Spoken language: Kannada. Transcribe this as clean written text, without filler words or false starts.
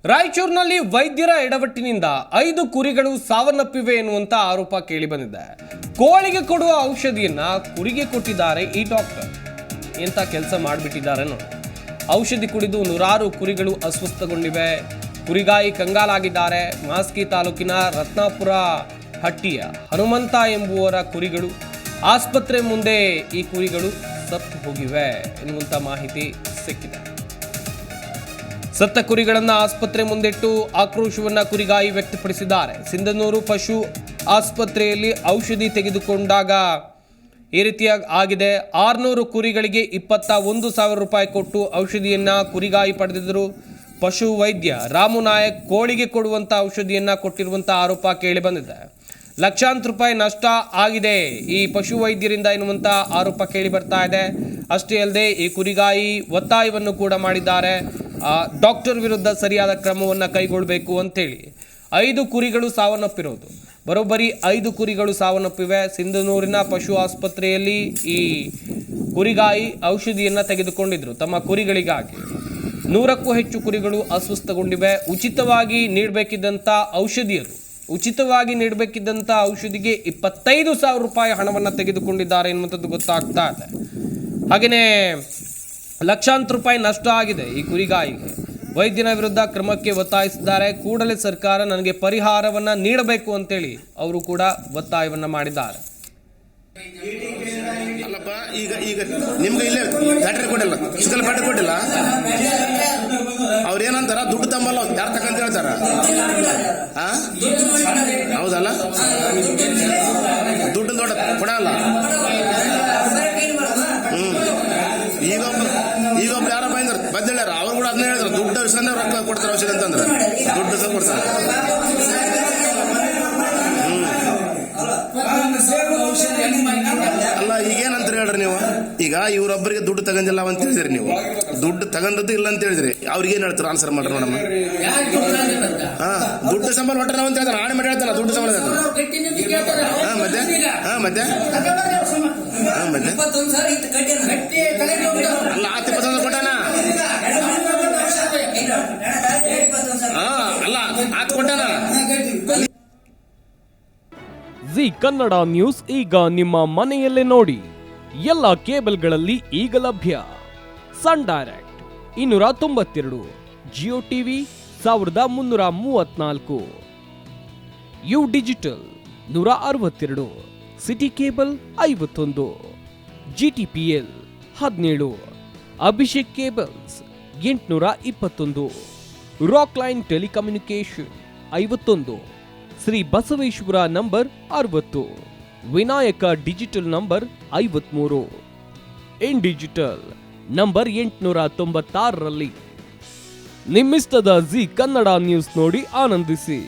ರಾಯಚೂರಿನಲ್ಲಿ ವೈದ್ಯರ ಎಡವಟ್ಟಿನಿಂದ 5 ಕುರಿಗಳು ಸಾವನ್ನಪ್ಪಿವೆ ಎನ್ನುವಂತ ಆರೋಪ ಕೇಳಿಬಂದಿದೆ. ಕೋಳಿಗೆ ಕೊಡುವ ಔಷಧಿಯನ್ನ ಕುರಿಗೆ ಕೊಟ್ಟಿದ್ದಾರೆ ಈ ಡಾಕ್ಟರ್. ಎಂತ ಕೆಲಸ ಮಾಡಿಬಿಟ್ಟಿದ್ದಾರೆ ನೋಡಿ. ಔಷಧಿ ಕುಡಿದು ನೂರಾರು ಕುರಿಗಳು ಅಸ್ವಸ್ಥಗೊಂಡಿವೆ. ಕುರಿಗಾಯಿ ಕಂಗಾಲಾಗಿದ್ದಾರೆ. ಮಾಸ್ಕಿ ತಾಲೂಕಿನ ರತ್ನಾಪುರ ಹಟ್ಟಿಯ ಹನುಮಂತ ಎಂಬುವರ ಕುರಿಗಳು ಆಸ್ಪತ್ರೆ ಮುಂದೆ ಈ ಕುರಿಗಳು ಸತ್ತು ಹೋಗಿವೆ ಎನ್ನುವಂತ ಮಾಹಿತಿ ಸಿಕ್ಕಿದೆ. ಸತ್ತ ಕುರಿಗಳನ್ನು ಆಸ್ಪತ್ರೆ ಮುಂದಿಟ್ಟು ಆಕ್ರೋಶವನ್ನ ಕುರಿಗಾಯಿ ವ್ಯಕ್ತಪಡಿಸಿದ್ದಾರೆ. ಸಿಂಧನೂರು ಪಶು ಆಸ್ಪತ್ರೆಯಲ್ಲಿ ಔಷಧಿ ತೆಗೆದುಕೊಂಡಾಗ ಈ ರೀತಿಯಾಗಿ ಆಗಿದೆ. 600 ಕುರಿಗಳಿಗೆ 21,000 ರೂಪಾಯಿ ಕೊಟ್ಟು ಔಷಧಿಯನ್ನ ಕುರಿಗಾಯಿ ಪಡೆದಿದ್ದರು. ಪಶು ವೈದ್ಯ ರಾಮು ನಾಯಕ್ ಕೋಳಿಗೆ ಕೊಡುವಂಥ ಔಷಧಿಯನ್ನ ಕೊಟ್ಟಿರುವಂಥ ಆರೋಪ ಕೇಳಿ ಬಂದಿದೆ. ಲಕ್ಷಾಂತರ ರೂಪಾಯಿ ನಷ್ಟ ಆಗಿದೆ ಈ ಪಶು ವೈದ್ಯರಿಂದ ಎನ್ನುವಂಥ ಆರೋಪ ಕೇಳಿ ಬರ್ತಾ ಇದೆ. ಅಷ್ಟೇ ಅಲ್ಲದೆ ಈ ಕುರಿಗಾಯಿ ಒತ್ತಾಯವನ್ನು ಕೂಡ ಮಾಡಿದ್ದಾರೆ. ಡಾಕ್ಟರ್ ವಿರುದ್ಧ ಸರಿಯಾದ ಕ್ರಮವನ್ನು ಕೈಗೊಳ್ಳಬೇಕು ಅಂತೇಳಿ. 5 ಕುರಿಗಳು ಸಾವನ್ನಪ್ಪಿರೋದು, ಬರೋಬ್ಬರಿ 5 ಕುರಿಗಳು ಸಾವನ್ನಪ್ಪಿವೆ. ಸಿಂಧನೂರಿನ ಪಶು ಆಸ್ಪತ್ರೆಯಲ್ಲಿ ಈ ಕುರಿಗಾಯಿ ಔಷಧಿಯನ್ನು ತೆಗೆದುಕೊಂಡಿದ್ರು ತಮ್ಮ ಕುರಿಗಳಿಗಾಗಿ. 100ಕ್ಕೂ ಹೆಚ್ಚು ಕುರಿಗಳು ಅಸ್ವಸ್ಥಗೊಂಡಿವೆ. ಉಚಿತವಾಗಿ ನೀಡಬೇಕಿದ್ದಂಥ ಔಷಧಿಗೆ 25,000 ರೂಪಾಯಿ ಹಣವನ್ನು ತೆಗೆದುಕೊಂಡಿದ್ದಾರೆ ಎನ್ನುವಂಥದ್ದು ಗೊತ್ತಾಗ್ತಾ ಇದೆ. ಹಾಗೆಯೇ ಲಕ್ಷಾಂತರ ರೂಪಾಯಿ ನಷ್ಟ ಆಗಿದೆ ಈ ಕುರಿಗಾಯಿಗೆ. ವೈದ್ಯನ ವಿರುದ್ಧ ಕ್ರಮಕ್ಕೆ ಒತ್ತಾಯಿಸಿದ್ದಾರೆ. ಕೂಡಲೇ ಸರ್ಕಾರ ನನಗೆ ಪರಿಹಾರವನ್ನು ನೀಡಬೇಕು ಅಂತೇಳಿ ಅವರು ಕೂಡ ಒತ್ತಾಯವನ್ನು ಮಾಡಿದ್ದಾರೆ. ಅಲ್ಲಪ್ಪ, ಈಗ ನಿಮ್ಗೆ ಇಲ್ಲೇ ಬ್ಯಾಟ್ರಿ ಕೊಟ್ಟಿಲ್ಲ, ಸಿಗಲ್ ಬ್ಯಾಟ್ರಿ ಕೊಟ್ಟಿಲ್ಲ, ಅವ್ರ ಏನಂತಾರ ದುಡ್ಡು ತಮ್ಮಲ್ಲ ಯಾರು ತಕ್ಕಂತ ಹೇಳ್ತಾರ. ಹೌದಲ್ಲ, ದುಡ್ಡು ದೊಡ್ಡ ಕೊಡಲ್ಲ. ಈಗೊಬ್ರು ಯಾರ ಬದ್ದಿಳ್ಯಾರ, ಅವ್ರು ಕೂಡ ಅದನ್ನ ಹೇಳಿದ್ರು, ದುಡ್ಡು ವಿಷಯನೇ ರೊಕ್ಕ ಕೊಡ್ತಾರೆ ಔಷಧಿ ಅಂತಂದ್ರೆ ದುಡ್ಡು ಸಹ ಕೊಡ್ತಾರೆ. ಅಲ್ಲ, ಈಗೇನಂತ ಹೇಳ್ರಿ ನೀವು, ಈಗ ಇವ್ರೊಬ್ಬರಿಗೆ ದುಡ್ಡು ತಗೊಂಡಿಲ್ಲ ಅಂತ ಹೇಳಿದ್ರಿ, ನೀವು ದುಡ್ಡು ತಗೊಂಡದ್ದು ಇಲ್ಲ ಅಂತ ಹೇಳಿದ್ರಿ, ಅವ್ರಿಗೆ ಏನ್ ಹೇಳ್ತಾರೆ ಆನ್ಸರ್ ಮಾಡ್ರಿ ನೋಡಮ್ಮ. ದುಡ್ಡು ಸಂಬಳ ಹೊಟ್ಟೆ ಅಂತ ಹೇಳ್ತಾರೆ, ಆಣೆ ಮಾಡಿ ಹೇಳ್ತಾರ ದುಡ್ಡು ಸಂಬಳ ಮತ್ತೆ ಅಲ್ಲ 21 ಕೊಟ್ಟಾನ, ಅಲ್ಲ 10 ಕೊಟ್ಟಾನ. ಜಿ ಕನ್ನಡ ನ್ಯೂಸ್ ಈಗ ನಿಮ್ಮ ಮನೆಯಲ್ಲೇ ನೋಡಿ. ಎಲ್ಲ ಕೇಬಲ್ಗಳಲ್ಲಿ ಈಗ ಲಭ್ಯ. Sun Direct 292, Jio TV 1334, U digital 162, City cable 51, GTPL 17, Abhishek cables 821, Rock Line telecommunication 51, Shri Basaveshwara number 60, Vinayaka digital number 53, In digital number 896ರಲ್ಲಿ. ನಿಮ್ಮಿಸ್ತದ ಜಿ ಕನ್ನಡ ನ್ಯೂಸ್ ನೋಡಿ ಆನಂದಿಸಿ.